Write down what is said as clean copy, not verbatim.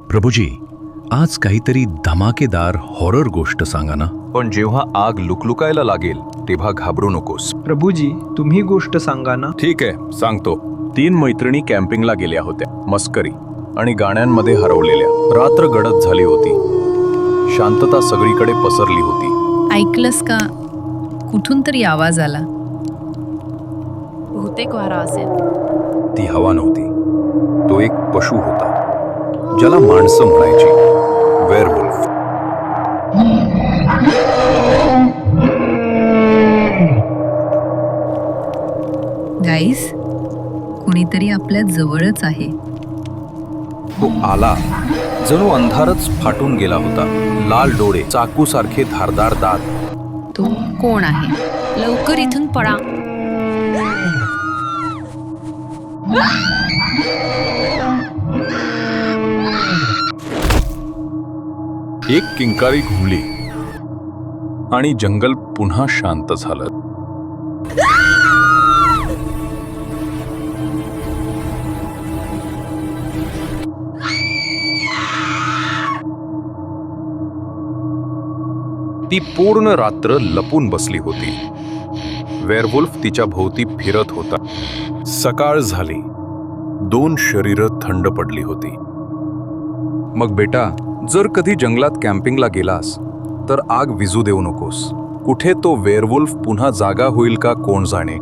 प्रभूजी, आज काहीतरी धमाकेदार हॉरर गोष्ट सांगा ना. पण जेव्हा आग लुकलुकायला लागेल तेव्हा घाबरू नकोस. प्रभूजी, तुम्ही गोष्ट सांगा ना. ठीक आहे, सांगतो. 3 मैत्रिणी कॅम्पिंगला गेल्या होत्या. मस्करी आणि गाण्यांमध्ये हरवलेल्या. रात्र गडद झाली होती. शांतता सगळीकडे पसरली होती. ऐकलंस का? कुठून तरी आवाज आला. बहुतेक वारा असेल. ती हवा नव्हती. तो एक पशु होता, ज्याला माणसं म्हणायची. वेअरवुल्फ. गाईस, कुणीतरी आपल्या जवळच आहे. तो आला. जणू अंधारच फाटून गेला होता. लाल डोळे, चाकूसारखे धारदार दात. तो कोण आहे? लवकर इथून पळा. एक किंकाळी घुमली आणि जंगल पुन्हा शांत झालं. ती पूर्ण रात्र लपून बसली होती. वेअरवुल्फ तिच्या भोवती फिरत होता. सकाळ झाली. 2 शरीरं थंड पडली होती. मग बेटा, जर कधी जंगलात कॅम्पिंगला गेलास तर आग विझू देऊ नकोस. कुठे तो वेअरवुल्फ पुन्हा जागा होईल का कोण जाणे.